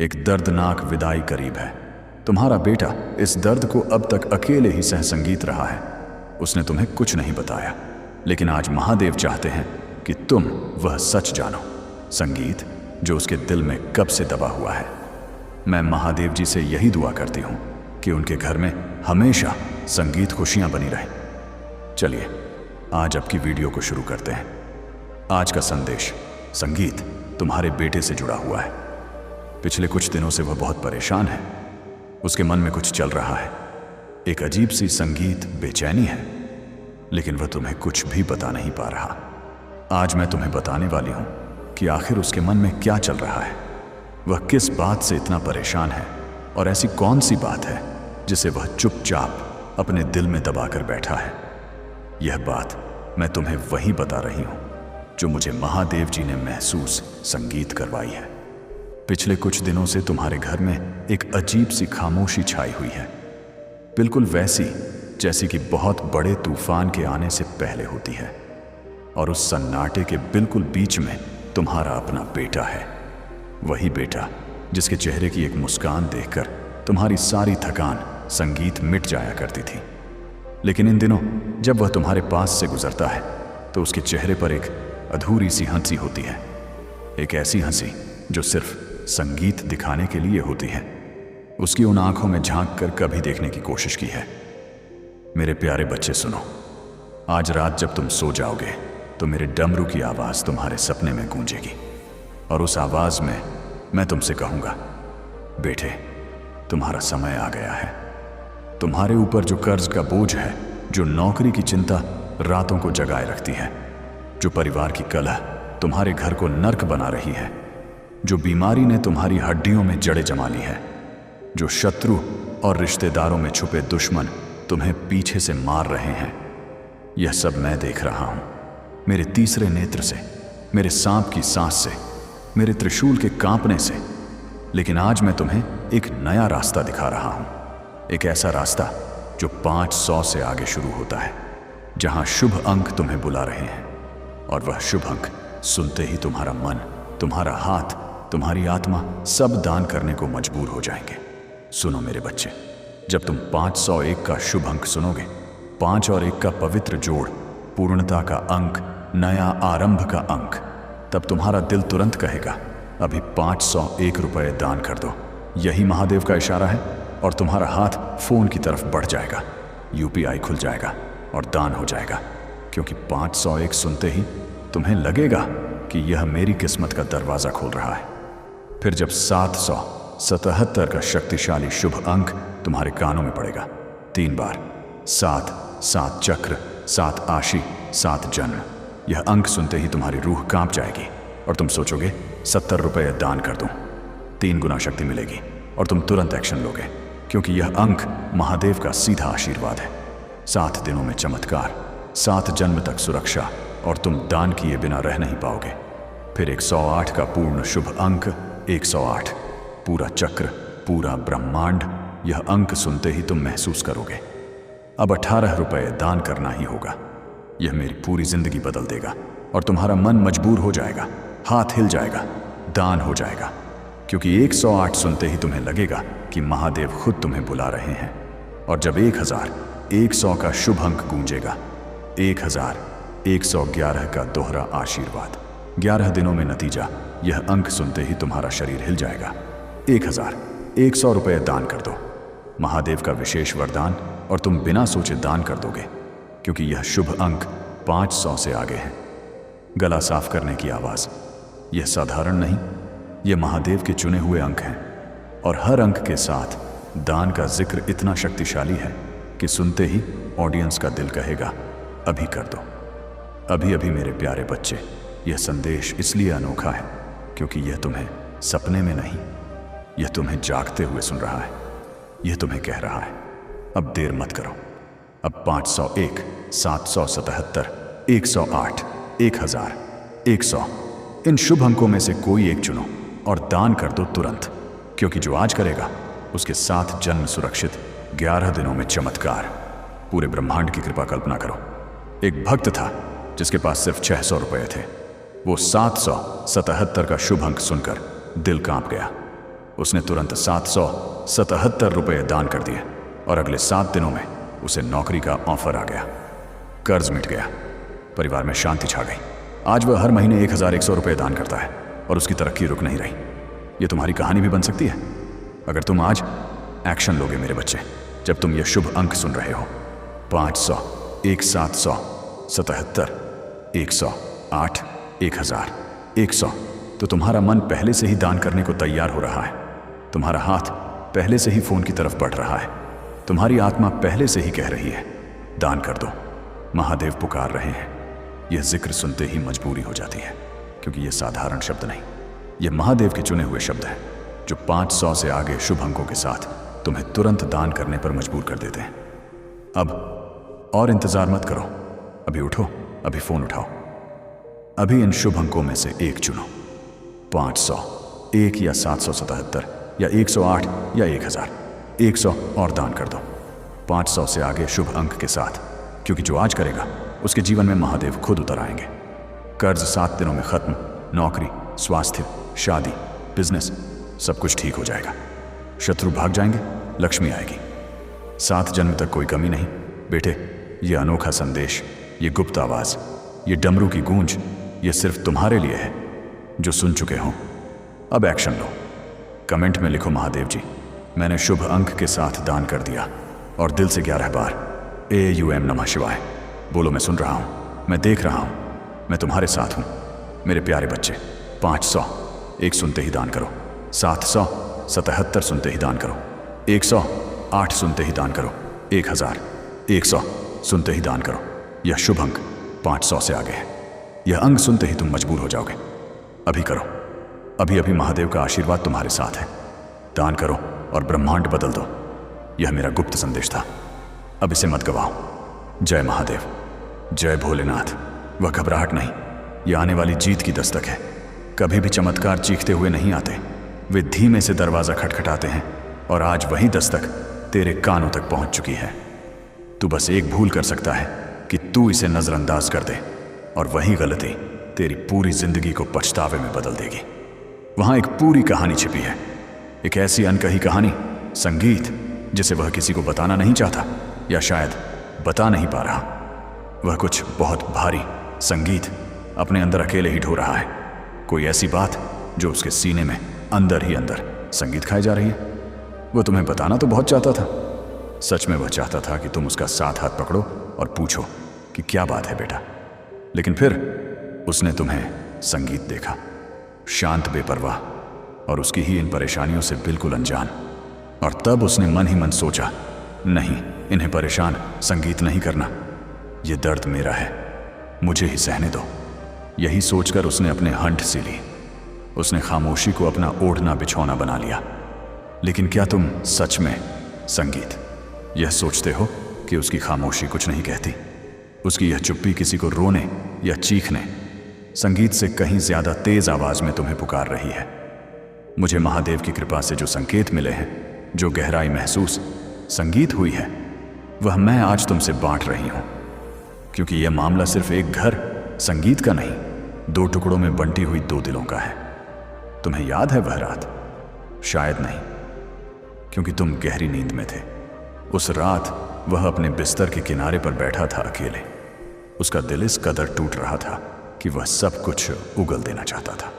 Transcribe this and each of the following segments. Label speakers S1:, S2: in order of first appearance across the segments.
S1: एक दर्दनाक विदाई करीब है। तुम्हारा बेटा इस दर्द को अब तक अकेले ही सह संगीत रहा है। उसने तुम्हें कुछ नहीं बताया, लेकिन आज महादेव चाहते हैं कि तुम वह सच जानो, संगीत जो उसके दिल में कब से दबा हुआ है। मैं महादेव जी से यही दुआ करती हूँ कि उनके घर में हमेशा संगीत खुशियाँ बनी रहें। चलिए आज आपकी वीडियो को शुरू करते हैं। आज का संदेश संगीत तुम्हारे बेटे से जुड़ा हुआ है। पिछले कुछ दिनों से वह बहुत परेशान है। उसके मन में कुछ चल रहा है। एक अजीब सी संगीत बेचैनी है, लेकिन वह तुम्हें कुछ भी बता नहीं पा रहा। आज मैं तुम्हें बताने वाली हूं कि आखिर उसके मन में क्या चल रहा है। वह किस बात से इतना परेशान है और ऐसी कौन सी बात है जिसे वह चुपचाप अपने दिल में दबाकर बैठा है। यह बात मैं तुम्हें वही बता रही हूं जो मुझे महादेव जी ने महसूस संगीत करवाई है। पिछले कुछ दिनों से तुम्हारे घर में एक अजीब सी खामोशी छाई हुई है, बिल्कुल वैसी जैसी कि बहुत बड़े तूफान के आने से पहले होती है। और उस सन्नाटे के बिल्कुल बीच में तुम्हारा अपना बेटा है। वही बेटा जिसके चेहरे की एक मुस्कान देखकर तुम्हारी सारी थकान संगीत मिट जाया करती थी। लेकिन इन दिनों जब वह तुम्हारे पास से गुजरता है तो उसके चेहरे पर एक अधूरी सी हंसी होती है। एक ऐसी हंसी जो सिर्फ संगीत दिखाने के लिए होती है। उसकी उन आंखों में झांक कर कभी देखने की कोशिश की है। मेरे प्यारे बच्चे सुनो, आज रात जब तुम सो जाओगे तो मेरे डमरू की आवाज तुम्हारे सपने में गूंजेगी। और उस आवाज में मैं तुमसे कहूंगा, बेटे तुम्हारा समय आ गया है। तुम्हारे ऊपर जो कर्ज का बोझ है, जो नौकरी की चिंता रातों को जगाए रखती है, जो परिवार की कलह तुम्हारे घर को नर्क बना रही है, जो बीमारी ने तुम्हारी हड्डियों में जड़ें जमा ली है, जो शत्रु और रिश्तेदारों में छुपे दुश्मन तुम्हें पीछे से मार रहे हैं, यह सब मैं देख रहा हूं मेरे तीसरे नेत्र से, मेरे सांप की सांस से, मेरे त्रिशूल के कांपने से। लेकिन आज मैं तुम्हें एक नया रास्ता दिखा रहा हूं, एक ऐसा रास्ता जो 500 से आगे शुरू होता है, जहां शुभ अंक तुम्हें बुला रहे हैं। और वह शुभ अंक सुनते ही तुम्हारा मन, तुम्हारा हाथ, तुम्हारी आत्मा सब दान करने को मजबूर हो जाएंगे। सुनो मेरे बच्चे, जब तुम 501 का शुभ अंक सुनोगे, 5 और 1 का पवित्र जोड़, पूर्णता का अंक, नया आरंभ का अंक, तब तुम्हारा दिल तुरंत कहेगा, अभी 501 रुपये दान कर दो। यही महादेव का इशारा है। और तुम्हारा हाथ फोन की तरफ बढ़ जाएगा, UPI खुल जाएगा और दान हो जाएगा। क्योंकि 501 सुनते ही तुम्हें लगेगा कि यह मेरी किस्मत का दरवाजा खोल रहा है। फिर जब 777 का शक्तिशाली शुभ अंक तुम्हारे कानों में पड़ेगा 3 बार, 7, 7 चक्र, 7 आशी, 7 जन्म, यह अंक सुनते ही तुम्हारी रूह कांप जाएगी और तुम सोचोगे 70 रुपये दान कर दूं, 3 गुना शक्ति मिलेगी। और तुम तुरंत एक्शन लोगे, क्योंकि यह अंक महादेव का सीधा आशीर्वाद है। 7 दिनों में चमत्कार, 7 जन्म तक सुरक्षा, और तुम दान किए बिना रह नहीं पाओगे। फिर 108 का पूर्ण शुभ अंक, 108, पूरा चक्र, पूरा ब्रह्मांड, यह अंक सुनते ही तुम महसूस करोगे अब 18 रुपये दान करना ही होगा। यह मेरी पूरी जिंदगी बदल देगा और तुम्हारा मन मजबूर हो जाएगा, हाथ हिल जाएगा, दान हो जाएगा। क्योंकि 108 सुनते ही तुम्हें लगेगा कि महादेव खुद तुम्हें बुला रहे हैं। और जब 1100 का शुभ अंक गूंजेगा, 1111 का दोहरा आशीर्वाद, 11 दिनों में नतीजा, यह अंक सुनते ही तुम्हारा शरीर हिल जाएगा। 1100 रुपये दान कर दो, महादेव का विशेष वरदान, और तुम बिना सोचे दान कर दोगे, क्योंकि यह शुभ अंक 500 से आगे है। गला साफ करने की आवाज, यह साधारण नहीं, यह महादेव के चुने हुए अंक हैं। और हर अंक के साथ दान का जिक्र इतना शक्तिशाली है कि सुनते ही ऑडियंस का दिल कहेगा, अभी कर दो। अभी अभी मेरे प्यारे बच्चे, यह संदेश इसलिए अनोखा है क्योंकि यह तुम्हें सपने में नहीं, यह तुम्हें जागते हुए सुन रहा है। यह तुम्हें कह रहा है, अब देर मत करो। अब 501, 777, 108, 1000, 100, इन शुभ अंकों में से कोई एक चुनो और दान कर दो तुरंत। क्योंकि जो आज करेगा उसके 7 जन्म सुरक्षित, 11 दिनों में चमत्कार। पूरे ब्रह्मांड की कृपा कल्पना करो। एक भक्त था जिसके पास सिर्फ 600 रुपये थे। वो 777 का शुभ अंक सुनकर दिल कांप गया। उसने तुरंत 777 रुपये दान कर दिए और अगले 7 दिनों में उसे नौकरी का ऑफर आ गया। कर्ज मिट गया, परिवार में शांति छा गई। आज वह हर महीने 1100 रुपये दान करता है और उसकी तरक्की रुक नहीं रही। ये तुम्हारी कहानी भी बन सकती है अगर तुम आज एक्शन लोगे मेरे बच्चे। जब तुम ये शुभ अंक सुन रहे हो 500, 1777, 108, 1000, 100, तो तुम्हारा मन पहले से ही दान करने को तैयार हो रहा है। तुम्हारा हाथ पहले से ही फोन की तरफ बढ़ रहा है। तुम्हारी आत्मा पहले से ही कह रही है दान कर दो। महादेव पुकार रहे हैं। यह जिक्र सुनते ही मजबूरी हो जाती है, क्योंकि यह साधारण शब्द नहीं, यह महादेव के चुने हुए शब्द हैं जो 500 से आगे शुभ अंकों के साथ तुम्हें तुरंत दान करने पर मजबूर कर देते हैं। अब और इंतजार मत करो, अभी उठो, अभी फोन उठाओ, अभी इन शुभ अंकों में से एक चुनो। 500, 1 या 777 या 108 या 1000, 100 और दान कर दो 500 से आगे शुभ अंक के साथ, क्योंकि जो आज करेगा उसके जीवन में महादेव खुद उतर आएंगे। कर्ज 7 दिनों में खत्म, नौकरी, स्वास्थ्य, शादी, बिजनेस, सब कुछ ठीक हो जाएगा। शत्रु भाग जाएंगे, लक्ष्मी आएगी। 7 जन्म तक कोई कमी नहीं। बेटे, ये अनोखा संदेश, ये गुप्त आवाज, ये डमरू की गूंज, ये सिर्फ तुम्हारे लिए है जो सुन चुके हो। अब एक्शन लो। कमेंट में लिखो महादेव जी, मैंने शुभ अंक के साथ दान कर दिया, और दिल से 11 बार AUM नमः शिवाय बोलो। मैं सुन रहा हूं, मैं देख रहा हूं, मैं तुम्हारे साथ हूं मेरे प्यारे बच्चे। 500, 1 सुनते ही दान करो। 777 सुनते ही दान करो। 108 सुनते ही दान करो। 1000, 100 सुनते ही दान करो। यह शुभ अंक 500 से आगे है। यह अंक सुनते ही तुम मजबूर हो जाओगे। अभी करो, अभी अभी महादेव का आशीर्वाद तुम्हारे साथ है। दान करो और ब्रह्मांड बदल दो। यह मेरा गुप्त संदेश था, अब इसे मत गवाओ। जय महादेव, जय भोलेनाथ। वह घबराहट नहीं, यह आने वाली जीत की दस्तक है। कभी भी चमत्कार चीखते हुए नहीं आते, वे धीमे से दरवाजा खटखटाते हैं, और आज वही दस्तक तेरे कानों तक पहुंच चुकी है। तू बस एक भूल कर सकता है कि तू इसे नजरअंदाज कर दे, और वही गलती तेरी पूरी जिंदगी को पछतावे में बदल देगी। वहां एक पूरी कहानी छिपी है, एक ऐसी अनकही कहानी, संगीत, जिसे वह किसी को बताना नहीं चाहता, या शायद बता नहीं पा रहा। वह कुछ बहुत भारी संगीत अपने अंदर अकेले ही ढो रहा है। कोई ऐसी बात जो उसके सीने में अंदर ही अंदर संगीत खाए जा रही है। वो तुम्हें बताना तो बहुत चाहता था। सच में वह चाहता था कि तुम उसका साथ हाथ पकड़ो और पूछो कि क्या बात है बेटा। लेकिन फिर उसने तुम्हें संगीत देखा, शांत, बेपरवाह, और उसकी ही इन परेशानियों से बिल्कुल अनजान। और तब उसने मन ही मन सोचा, नहीं, इन्हें परेशान संगीत नहीं करना, ये दर्द मेरा है, मुझे ही सहने दो। यही सोचकर उसने अपने हंट सी ली। उसने खामोशी को अपना ओढ़ना बिछौना बना लिया। लेकिन क्या तुम सच में संगीत यह सोचते हो कि उसकी खामोशी कुछ नहीं कहती? उसकी यह चुप्पी किसी को रोने या चीखने, संगीत से कहीं ज्यादा तेज आवाज में तुम्हें पुकार रही है। मुझे महादेव की कृपा से जो संकेत मिले हैं, जो गहराई महसूस संगीत हुई है, वह मैं आज तुमसे बांट रही हूं। क्योंकि यह मामला सिर्फ एक घर संगीत का नहीं, 2 टुकड़ों में बंटी हुई 2 दिलों का है। तुम्हें याद है वह रात? शायद नहीं, क्योंकि तुम गहरी नींद में थे। उस रात वह अपने बिस्तर के किनारे पर बैठा था अकेले। उसका दिल इस कदर टूट रहा था कि वह सब कुछ उगल देना चाहता था।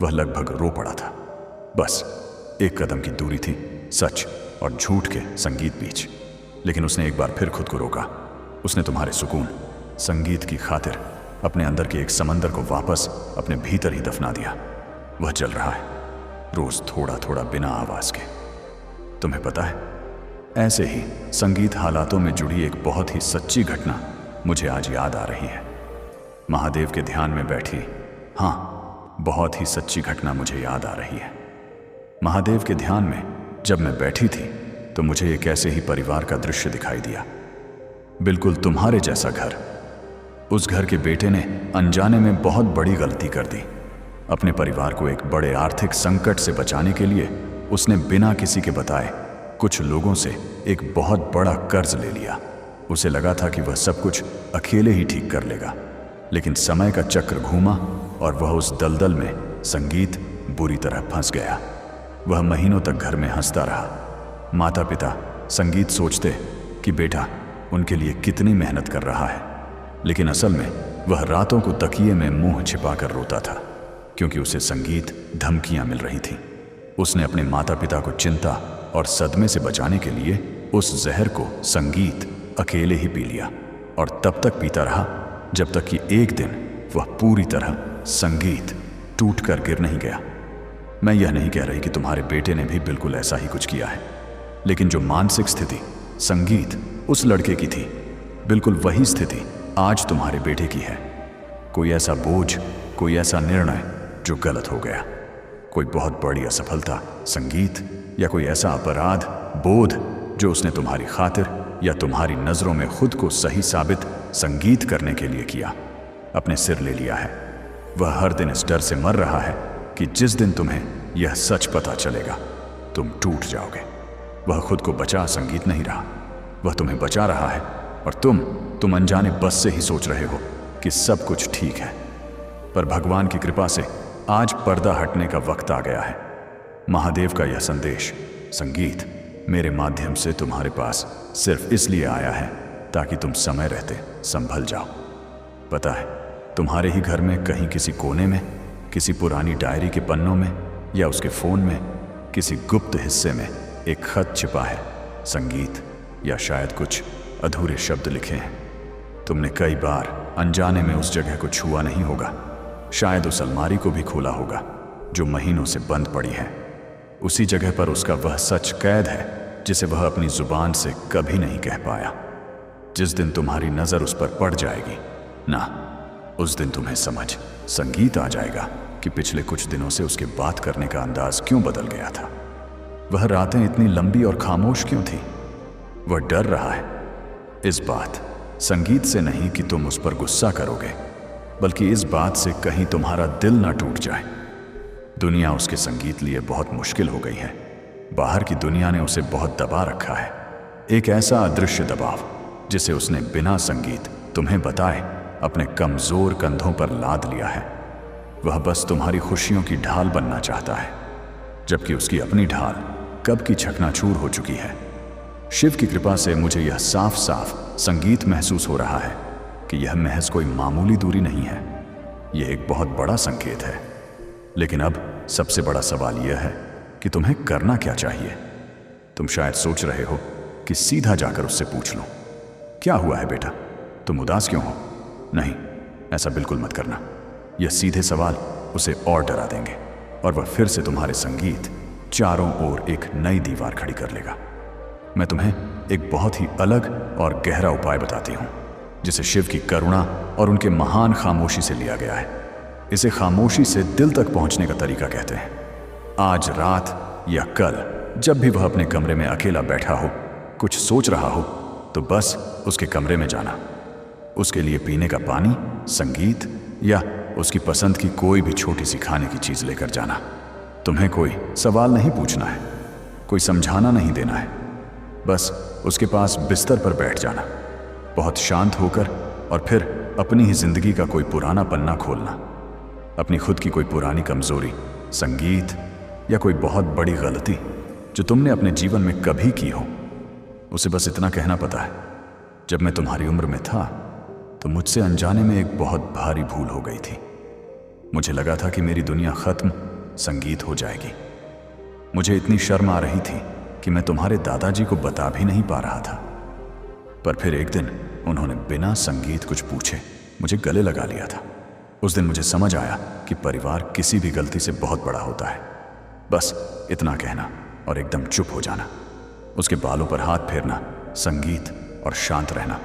S1: वह लगभग रो पड़ा था। बस एक कदम की दूरी थी सच और झूठ के संगीत बीच। लेकिन उसने एक बार फिर खुद को रोका। उसने तुम्हारे सुकून, संगीत की खातिर अपने अंदर के एक समंदर को वापस अपने भीतर ही दफना दिया। वह चल रहा है, रोज थोड़ा थोड़ा, बिना आवाज के। तुम्हें पता है, ऐसे ही संगीत हालातों में जुड़ी एक बहुत ही सच्ची घटना मुझे आज याद आ रही है। महादेव के ध्यान में बैठी, हाँ, बहुत ही सच्ची घटना मुझे याद आ रही है। महादेव के ध्यान में जब मैं बैठी थी तो मुझे एक ऐसे ही परिवार का दृश्य दिखाई दिया, बिल्कुल तुम्हारे जैसा घर। उस घर के बेटे ने अनजाने में बहुत बड़ी गलती कर दी। अपने परिवार को एक बड़े आर्थिक संकट से बचाने के लिए उसने बिना किसी के बताए कुछ लोगों से एक बहुत बड़ा कर्ज ले लिया। उसे लगा था कि वह सब कुछ अकेले ही ठीक कर लेगा, लेकिन समय का चक्र घूमा और वह उस दलदल में संगीत बुरी तरह फंस गया। वह महीनों तक घर में हंसता रहा। माता पिता संगीत सोचते कि बेटा उनके लिए कितनी मेहनत कर रहा है, लेकिन असल में वह रातों को तकिए में मुंह छिपाकर रोता था, क्योंकि उसे संगीत धमकियां मिल रही थीं। उसने अपने माता पिता को चिंता और सदमे से बचाने के लिए उस जहर को संगीत अकेले ही पी लिया, और तब तक पीता रहा जब तक कि एक दिन वह पूरी तरह संगीत टूटकर गिर नहीं गया। मैं यह नहीं कह रही कि तुम्हारे बेटे ने भी बिल्कुल ऐसा ही कुछ किया है, लेकिन जो मानसिक स्थिति संगीत उस लड़के की थी, बिल्कुल वही स्थिति आज तुम्हारे बेटे की है। कोई ऐसा बोझ, कोई ऐसा निर्णय जो गलत हो गया, कोई बहुत बड़ी असफलता संगीत, या कोई ऐसा अपराध बोध जो उसने तुम्हारी खातिर या तुम्हारी नजरों में खुद को सही साबित संगीत करने के लिए किया, अपने सिर ले लिया है। वह हर दिन इस डर से मर रहा है कि जिस दिन तुम्हें यह सच पता चलेगा तुम टूट जाओगे। वह खुद को बचा संगीत नहीं रहा, वह तुम्हें बचा रहा है, और तुम अनजाने बस से ही सोच रहे हो कि सब कुछ ठीक है। पर भगवान की कृपा से आज पर्दा हटने का वक्त आ गया है। महादेव का यह संदेश संगीत मेरे माध्यम से तुम्हारे पास सिर्फ इसलिए आया है ताकि तुम समय रहते संभल जाओ। पता है, तुम्हारे ही घर में कहीं किसी कोने में, किसी पुरानी डायरी के पन्नों में, या उसके फोन में किसी गुप्त हिस्से में एक खत छिपा है संगीत, या शायद कुछ अधूरे शब्द लिखे हैं। तुमने कई बार अनजाने में उस जगह को छुआ नहीं होगा, शायद उस अलमारी को भी खोला होगा जो महीनों से बंद पड़ी है। उसी जगह पर उसका वह सच कैद है जिसे वह अपनी जुबान से कभी नहीं कह पाया। जिस दिन तुम्हारी नजर उस पर पड़ जाएगी ना, उस दिन तुम्हें समझ संगीत आ जाएगा कि पिछले कुछ दिनों से उसके बात करने का अंदाज क्यों बदल गया था। वह रातें इतनी लंबी और खामोश क्यों थी। वह डर रहा है इस बात संगीत से नहीं कि तुम उस पर गुस्सा करोगे, बल्कि इस बात से कहीं तुम्हारा दिल ना टूट जाए। दुनिया उसके संगीत लिए बहुत मुश्किल हो गई है। बाहर की दुनिया ने उसे बहुत दबा रखा है, एक ऐसा अदृश्य दबाव जिसे उसने बिना संगीत तुम्हें बताए अपने कमजोर कंधों पर लाद लिया है। वह बस तुम्हारी खुशियों की ढाल बनना चाहता है, जबकि उसकी अपनी ढाल कब की चकनाचूर हो चुकी है। शिव की कृपा से मुझे यह साफ साफ संगीत महसूस हो रहा है कि यह महज कोई मामूली दूरी नहीं है, यह एक बहुत बड़ा संकेत है। लेकिन अब सबसे बड़ा सवाल यह है कि तुम्हें करना क्या चाहिए। तुम शायद सोच रहे हो कि सीधा जाकर उससे पूछ लो, क्या हुआ है बेटा, तुम उदास क्यों हो। नहीं, ऐसा बिल्कुल मत करना। यह सीधे सवाल उसे और डरा देंगे, और वह फिर से तुम्हारे संगीत चारों ओर एक नई दीवार खड़ी कर लेगा। मैं तुम्हें एक बहुत ही अलग और गहरा उपाय बताती हूँ, जिसे शिव की करुणा और उनके महान खामोशी से लिया गया है। इसे खामोशी से दिल तक पहुंचने का तरीका कहते हैं। आज रात या कल जब भी वह अपने कमरे में अकेला बैठा हो, कुछ सोच रहा हो, तो बस उसके कमरे में जाना। उसके लिए पीने का पानी, संगीत या उसकी पसंद की कोई भी छोटी सी खाने की चीज लेकर जाना। तुम्हें कोई सवाल नहीं पूछना है, कोई समझाना नहीं देना है। बस उसके पास बिस्तर पर बैठ जाना, बहुत शांत होकर, और फिर अपनी ही जिंदगी का कोई पुराना पन्ना खोलना। अपनी खुद की कोई पुरानी कमजोरी, संगीत, या कोई बहुत बड़ी गलती जो तुमने अपने जीवन में कभी की हो, उसे बस इतना कहना पता है, जब मैं तुम्हारी उम्र में था तो मुझसे अनजाने में एक बहुत भारी भूल हो गई थी। मुझे लगा था कि मेरी दुनिया खत्म, संगीत हो जाएगी। मुझे इतनी शर्म आ रही थी कि मैं तुम्हारे दादाजी को बता भी नहीं पा रहा था। पर फिर एक दिन उन्होंने बिना संगीत कुछ पूछे मुझे गले लगा लिया था। उस दिन मुझे समझ आया कि परिवार किसी भी गलती से बहुत बड़ा होता है। बस इतना कहना और एकदम चुप हो जाना, उसके बालों पर हाथ फेरना, संगीत और शांत रहना।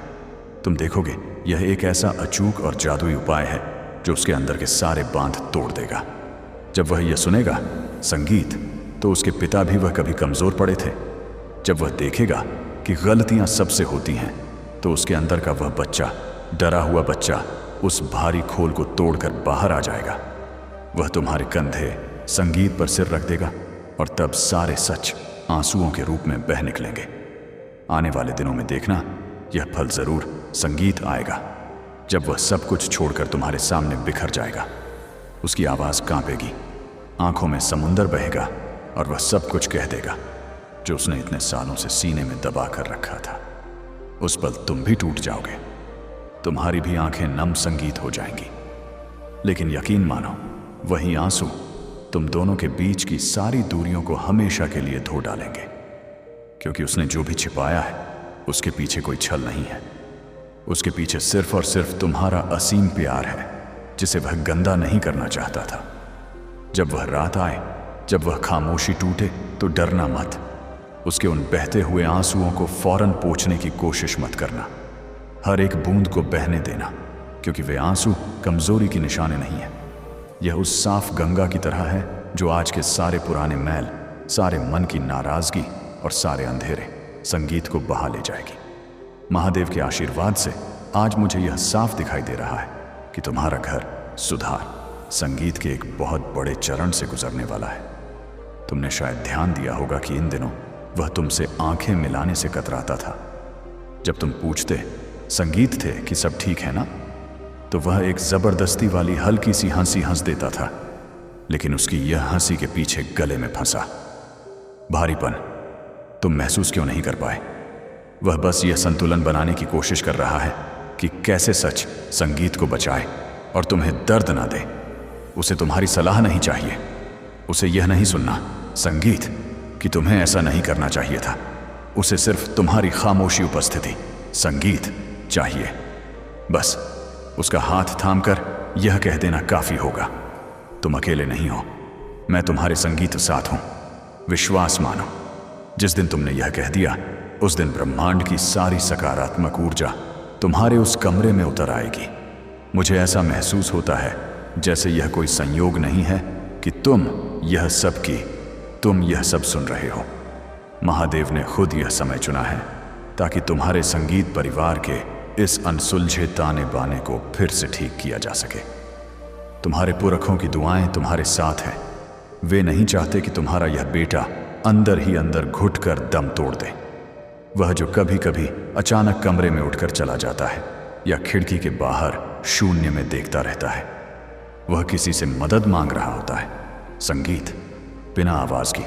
S1: तुम देखोगे यह एक ऐसा अचूक और जादुई उपाय है जो उसके अंदर के सारे बांध तोड़ देगा। जब वह यह सुनेगा संगीत, तो उसके पिता भी वह कभी कमजोर पड़े थे। जब वह देखेगा कि गलतियां सबसे होती हैं, तो उसके अंदर का वह बच्चा, डरा हुआ बच्चा, उस भारी खोल को तोड़कर बाहर आ जाएगा। वह तुम्हारे कंधे संगीत पर सिर रख देगा, और तब सारे सच आंसुओं के रूप में बह निकलेंगे। आने वाले दिनों में देखना, यह फल जरूर संगीत आएगा, जब वह सब कुछ छोड़कर तुम्हारे सामने बिखर जाएगा। उसकी आवाज कांपेगी, आंखों में समुंदर बहेगा, और वह सब कुछ कह देगा जो उसने इतने सालों से सीने में दबा कर रखा था। उस पल तुम भी टूट जाओगे, तुम्हारी भी आंखें नम संगीत हो जाएंगी। लेकिन यकीन मानो, वही आंसू तुम दोनों के बीच की सारी दूरियों को हमेशा के लिए धो डालेंगे, क्योंकि उसने जो भी छिपाया है उसके पीछे कोई छल नहीं है। उसके पीछे सिर्फ और सिर्फ तुम्हारा असीम प्यार है, जिसे वह गंदा नहीं करना चाहता था। जब वह रात आए, जब वह खामोशी टूटे, तो डरना मत। उसके उन बहते हुए आंसुओं को फौरन पोंछने की कोशिश मत करना। हर एक बूंद को बहने देना, क्योंकि वे आंसू कमजोरी की निशानी नहीं है। यह उस साफ गंगा की तरह है जो आज के सारे पुराने मैल, सारे मन की नाराजगी और सारे अंधेरे संगीत को बहा ले जाएगी। महादेव के आशीर्वाद से आज मुझे यह साफ दिखाई दे रहा है कि तुम्हारा घर सुधार संगीत के एक बहुत बड़े चरण से गुजरने वाला है। तुमने शायद ध्यान दिया होगा कि इन दिनों वह तुमसे आंखें मिलाने से कतराता था। जब तुम पूछते संगीत थे कि सब ठीक है ना, तो वह एक जबरदस्ती वाली हल्की सी हंसी हंस देता था, लेकिन उसकी यह हंसी के पीछे गले में फंसा भारीपन तुम महसूस क्यों नहीं कर पाए? वह बस यह संतुलन बनाने की कोशिश कर रहा है कि कैसे सच संगीत को बचाए और तुम्हें दर्द ना दे। उसे तुम्हारी सलाह नहीं चाहिए, उसे यह नहीं सुनना संगीत कि तुम्हें ऐसा नहीं करना चाहिए था। उसे सिर्फ तुम्हारी खामोशी उपस्थिति संगीत चाहिए। बस उसका हाथ थामकर यह कह देना काफी होगा, तुम अकेले नहीं हो, मैं तुम्हारे संगीत साथ हूं। विश्वास मानो, जिस दिन तुमने यह कह दिया, उस दिन ब्रह्मांड की सारी सकारात्मक ऊर्जा तुम्हारे उस कमरे में उतर आएगी। मुझे ऐसा महसूस होता है जैसे यह कोई संयोग नहीं है कि तुम यह सब सुन रहे हो। महादेव ने खुद यह समय चुना है ताकि तुम्हारे संगीत परिवार के इस अनसुलझे ताने बाने को फिर से ठीक किया जा सके। तुम्हारे पुरखों की दुआएं तुम्हारे साथ हैं। वे नहीं चाहते कि तुम्हारा यह बेटा अंदर ही अंदर घुटकर दम तोड़ दे। वह जो कभी कभी अचानक कमरे में उठकर चला जाता है या खिड़की के बाहर शून्य में देखता रहता है, वह किसी से मदद मांग रहा होता है। संगीत बिना आवाज की।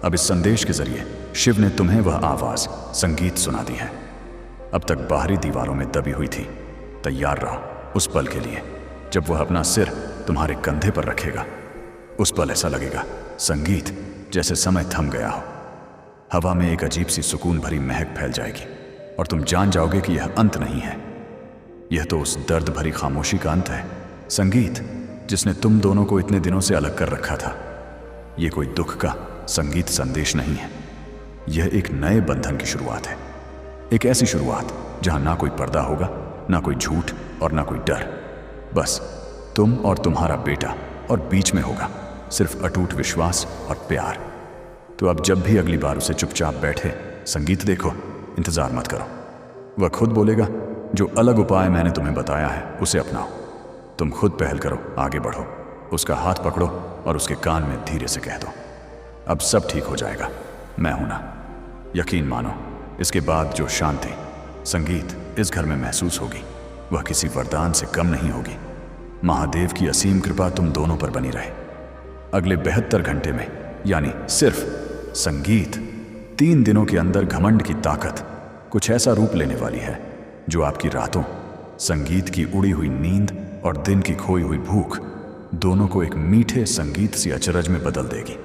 S1: अब इस संदेश के जरिए शिव ने तुम्हें वह आवाज संगीत सुना दी है। अब तक बाहरी दीवारों में दबी हुई थी। तैयार रहो उस पल के लिए जब वह अपना सिर तुम्हारे कंधे पर रखेगा। उस पल ऐसा लगेगा संगीत जैसे समय थम गया हो। हवा में एक अजीब सी सुकून भरी महक फैल जाएगी और तुम जान जाओगे कि यह अंत नहीं है, यह तो उस दर्द भरी खामोशी का अंत है। संगीत जिसने तुम दोनों को इतने दिनों से अलग कर रखा था। यह कोई दुख का संगीत संदेश नहीं है, यह एक नए बंधन की शुरुआत है। एक ऐसी शुरुआत जहां ना कोई पर्दा होगा, ना कोई झूठ और ना कोई डर। बस तुम और तुम्हारा बेटा, और बीच में होगा सिर्फ अटूट विश्वास और प्यार। तो अब जब भी अगली बार उसे चुपचाप बैठे संगीत देखो, इंतजार मत करो। वह खुद बोलेगा, जो अलग उपाय मैंने तुम्हें बताया है उसे अपनाओ। तुम खुद पहल करो, आगे बढ़ो, उसका हाथ पकड़ो और उसके कान में धीरे से कह दो, अब सब ठीक हो जाएगा, मैं हूं ना। यकीन मानो, इसके बाद जो शांति संगीत इस घर में महसूस होगी वह किसी वरदान से कम नहीं होगी। महादेव की असीम कृपा तुम दोनों पर बनी रहे। अगले 72 घंटे में, यानी सिर्फ संगीत 3 दिनों के अंदर घमंड की ताकत कुछ ऐसा रूप लेने वाली है जो आपकी रातों, संगीत की उड़ी हुई नींद और दिन की खोई हुई भूख दोनों को एक मीठे संगीत सी अचरज में बदल देगी।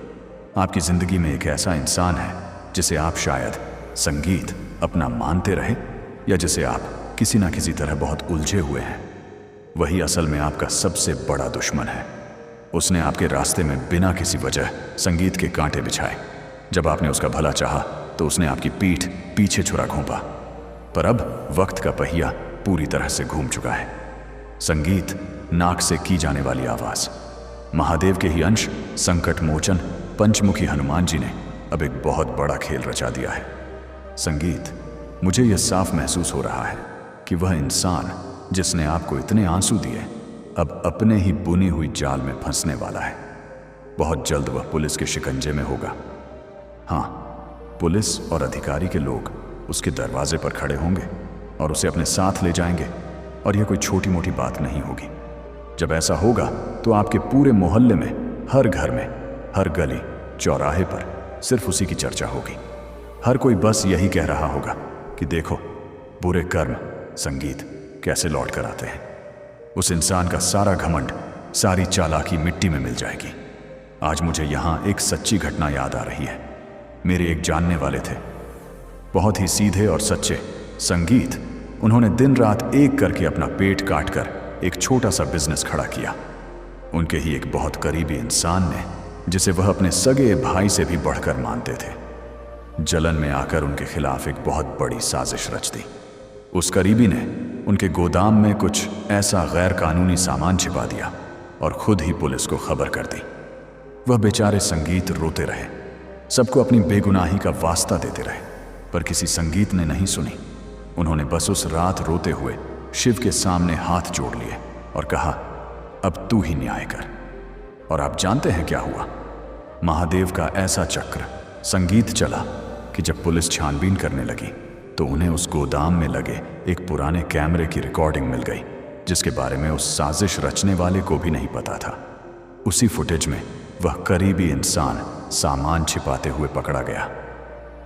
S1: आपकी जिंदगी में एक ऐसा इंसान है जिसे आप शायद संगीत अपना मानते रहे, या जिसे आप किसी ना किसी तरह बहुत उलझे हुए हैं। वही असल में आपका सबसे बड़ा दुश्मन है। उसने आपके रास्ते में बिना किसी वजह संगीत के कांटे बिछाए। जब आपने उसका भला चाहा तो उसने आपकी पीठ पीछे छुरा घोंपा। पर अब वक्त का पहिया पूरी तरह से घूम चुका है। संगीत नाक से की जाने वाली आवाज। महादेव के ही अंश संकट मोचन पंचमुखी हनुमान जी ने अब एक बहुत बड़ा खेल रचा दिया है। संगीत, मुझे यह साफ महसूस हो रहा है कि वह इंसान जिसने आपको इतने आंसू दिए अब अपने ही बुनी हुई जाल में फंसने वाला है। बहुत जल्द वह पुलिस के शिकंजे में होगा। हाँ, पुलिस और अधिकारी के लोग उसके दरवाजे पर खड़े होंगे और उसे अपने साथ ले जाएंगे, और यह कोई छोटी मोटी बात नहीं होगी। जब ऐसा होगा तो आपके पूरे मोहल्ले में, हर घर में, हर गली चौराहे पर सिर्फ उसी की चर्चा होगी। हर कोई बस यही कह रहा होगा कि देखो बुरे कर्म संगीत कैसे लौट कर आते हैं। उस इंसान का सारा घमंड, सारी चालाकी मिट्टी में मिल जाएगी। आज मुझे यहाँ एक सच्ची घटना याद आ रही है। मेरे एक जानने वाले थे, बहुत ही सीधे और सच्चे संगीत। उन्होंने दिन रात एक करके अपना पेट काट कर एक छोटा सा बिजनेस खड़ा किया। उनके ही एक बहुत करीबी इंसान ने, जिसे वह अपने सगे भाई से भी बढ़कर मानते थे, जलन में आकर उनके खिलाफ एक बहुत बड़ी साजिश रच दी। उस करीबी ने उनके गोदाम में कुछ ऐसा गैर कानूनी सामान छिपा दिया और खुद ही पुलिस को खबर कर दी। वह बेचारे संगीत रोते रहे, सबको अपनी बेगुनाही का वास्ता देते रहे, पर किसी संगीत ने नहीं सुनी। उन्होंने बस उस रात रोते हुए शिव के सामने हाथ जोड़ लिए और कहा, अब तू ही न्याय कर। और आप जानते हैं क्या हुआ? महादेव का ऐसा चक्र संगीत चला कि जब पुलिस छानबीन करने लगी तो उन्हें उस गोदाम में लगे एक पुराने कैमरे की रिकॉर्डिंग मिल गई, जिसके बारे में उस साजिश रचने वाले को भी नहीं पता था। उसी फुटेज में वह करीबी इंसान सामान छिपाते हुए पकड़ा गया।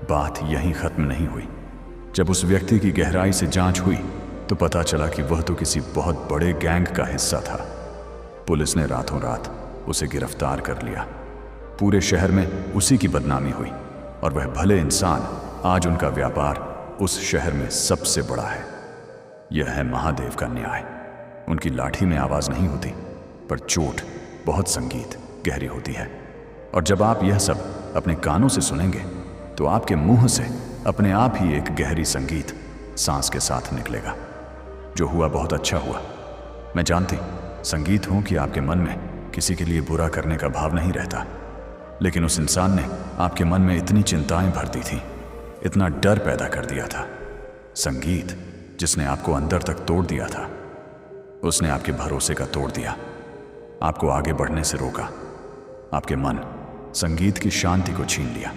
S1: बात यहीं खत्म नहीं हुई। जब उस व्यक्ति की गहराई से जांच हुई तो पता चला कि वह तो किसी बहुत बड़े गैंग का हिस्सा था। पुलिस ने रातों रात उसे गिरफ्तार कर लिया। पूरे शहर में उसी की बदनामी हुई और वह भले इंसान आज उनका व्यापार उस शहर में सबसे बड़ा है। यह है महादेव का न्याय। उनकी लाठी में आवाज नहीं होती, पर चोट बहुत संगीत गहरी होती है। और जब आप यह सब अपने कानों से सुनेंगे तो आपके मुंह से अपने आप ही एक गहरी संगीत सांस के साथ निकलेगा। जो हुआ बहुत अच्छा हुआ। मैं जानती संगीत हूं कि आपके मन में किसी के लिए बुरा करने का भाव नहीं रहता, लेकिन उस इंसान ने आपके मन में इतनी चिंताएं भर दी थी, इतना डर पैदा कर दिया था। संगीत जिसने आपको अंदर तक तोड़ दिया था, उसने आपके भरोसे का तोड़ दिया, आपको आगे बढ़ने से रोका। आपके मन संगीत की शांति को छीन लिया,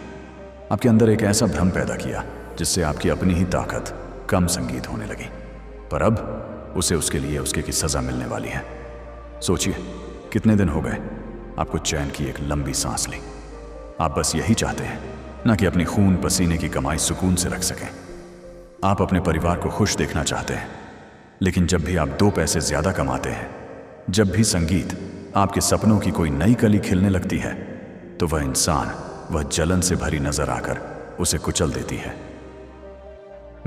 S1: आपके अंदर एक ऐसा भ्रम पैदा किया जिससे आपकी अपनी ही ताकत कम संगीत होने लगी। पर अब उसे उसके लिए उसके की सजा मिलने वाली है। सोचिए कितने दिन हो गए आपको चैन की एक लंबी सांस ली। आप बस यही चाहते हैं ना कि अपनी खून पसीने की कमाई सुकून से रख सकें। आप अपने परिवार को खुश देखना चाहते हैं, लेकिन जब भी आप 2 पैसे ज्यादा कमाते हैं, जब भी संगीत आपके सपनों की कोई नई कली खिलने लगती है, तो वह इंसान, वह जलन से भरी नजर आकर उसे कुचल देती है।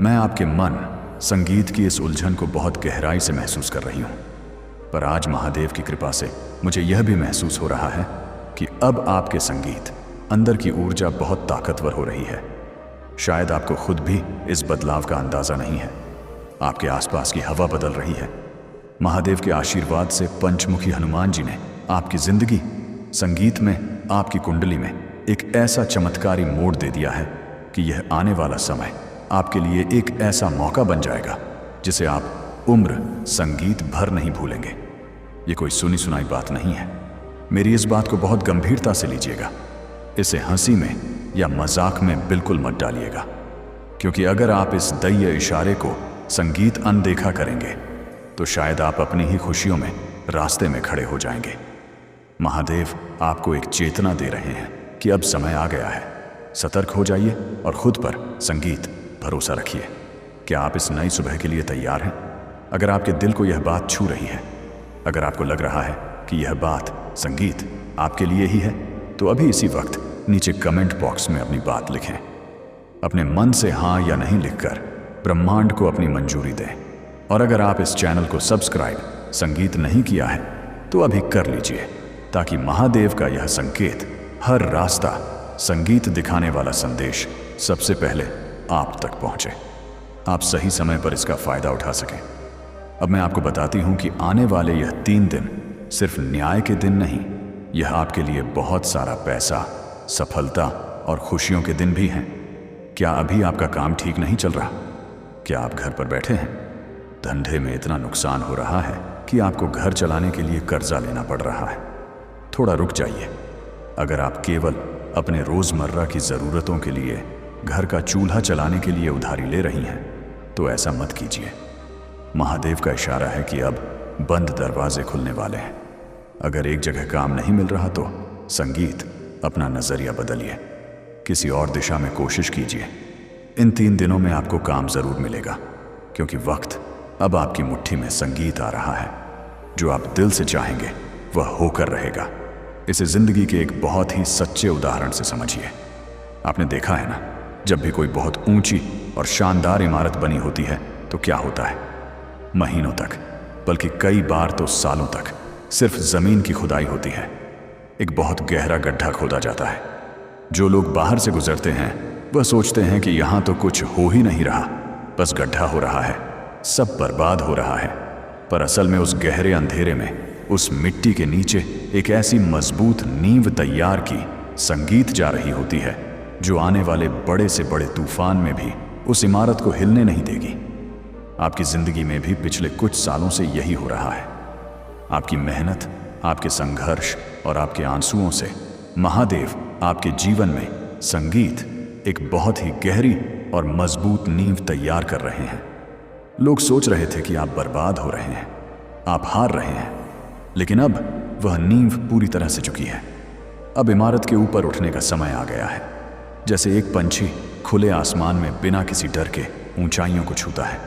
S1: मैं आपके मन संगीत की इस उलझन को बहुत गहराई से महसूस कर रही हूं, पर आज महादेव की कृपा से मुझे यह भी महसूस हो रहा है कि अब आपके संगीत अंदर की ऊर्जा बहुत ताकतवर हो रही है। शायद आपको खुद भी इस बदलाव का अंदाजा नहीं है। आपके आसपास की हवा बदल रही है। महादेव के आशीर्वाद से पंचमुखी हनुमान जी ने आपकी जिंदगी, संगीत में, आपकी कुंडली में एक ऐसा चमत्कारी मोड़ दे दिया है कि यह आने वाला समय आपके लिए एक ऐसा मौका बन जाएगा जिसे आप उम्र संगीत भर नहीं भूलेंगे। ये कोई सुनी सुनाई बात नहीं है। मेरी इस बात को बहुत गंभीरता से लीजिएगा। इसे हंसी में या मजाक में बिल्कुल मत डालिएगा, क्योंकि अगर आप इस दय्य इशारे को संगीत अनदेखा करेंगे तो शायद आप अपनी ही खुशियों में रास्ते में खड़े हो जाएंगे। महादेव आपको एक चेतना दे रहे हैं कि अब समय आ गया है। सतर्क हो जाइए और खुद पर संगीत भरोसा रखिए। क्या आप इस नई सुबह के लिए तैयार हैं? अगर आपके दिल को यह बात छू रही है, अगर आपको लग रहा है कि यह बात संगीत आपके लिए ही है, तो अभी इसी वक्त नीचे कमेंट बॉक्स में अपनी बात लिखें। अपने मन से हाँ या नहीं लिखकर ब्रह्मांड को अपनी मंजूरी दें। और अगर आप इस चैनल को सब्सक्राइब संगीत नहीं किया है तो अभी कर लीजिए, ताकि महादेव का यह संकेत, हर रास्ता संगीत दिखाने वाला संदेश सबसे पहले आप तक पहुंचे, आप सही समय पर इसका फायदा उठा सकें। अब मैं आपको बताती हूं कि आने वाले यह 3 दिन सिर्फ न्याय के दिन नहीं, यह आपके लिए बहुत सारा पैसा, सफलता और खुशियों के दिन भी हैं। क्या अभी आपका काम ठीक नहीं चल रहा? क्या आप घर पर बैठे हैं? धंधे में इतना नुकसान हो रहा है कि आपको घर चलाने के लिए कर्जा लेना पड़ रहा है। थोड़ा रुक जाइए। अगर आप केवल अपने रोजमर्रा की जरूरतों के लिए घर का चूल्हा चलाने के लिए उधारी ले रही हैं, तो ऐसा मत कीजिए। महादेव का इशारा है कि अब बंद दरवाजे खुलने वाले हैं। अगर एक जगह काम नहीं मिल रहा तो संगीत अपना नजरिया बदलिए, किसी और दिशा में कोशिश कीजिए। इन 3 दिनों में आपको काम जरूर मिलेगा, क्योंकि वक्त अब आपकी मुट्ठी में संगीत आ रहा है। जो आप दिल से चाहेंगे वह होकर रहेगा। इसे जिंदगी के एक बहुत ही सच्चे उदाहरण से समझिए। आपने देखा है ना, जब भी कोई बहुत ऊंची और शानदार इमारत बनी होती है तो क्या होता है, महीनों तक, बल्कि कई बार तो सालों तक सिर्फ जमीन की खुदाई होती है। एक बहुत गहरा गड्ढा खोदा जाता है। जो लोग बाहर से गुजरते हैं वह सोचते हैं कि यहां तो कुछ हो ही नहीं रहा, बस गड्ढा हो रहा है, सब बर्बाद हो रहा है। पर असल में उस गहरे अंधेरे में, उस मिट्टी के नीचे एक ऐसी मजबूत नींव तैयार की संगीत जा रही होती है जो आने वाले बड़े से बड़े तूफान में भी उस इमारत को हिलने नहीं देगी। आपकी जिंदगी में भी पिछले कुछ सालों से यही हो रहा है। आपकी मेहनत, आपके संघर्ष और आपके आंसुओं से महादेव आपके जीवन में संगीत, एक बहुत ही गहरी और मजबूत नींव तैयार कर रहे हैं। लोग सोच रहे थे कि आप बर्बाद हो रहे हैं, आप हार रहे हैं, लेकिन अब वह नींव पूरी तरह से झुकी है। अब इमारत के ऊपर उठने का समय आ गया है। जैसे एक पंछी खुले आसमान में बिना किसी डर के ऊंचाइयों को छूता है,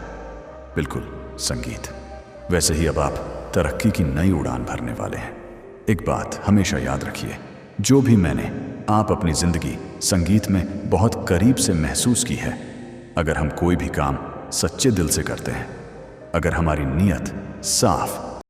S1: बिल्कुल संगीत, वैसे ही अब आप तरक्की की नई उड़ान भरने वाले हैं। एक बात हमेशा याद रखिए, जो भी मैंने आप अपनी जिंदगी संगीत में बहुत करीब से महसूस की है, अगर हम कोई भी काम सच्चे दिल से करते हैं, अगर हमारी नीयत साफ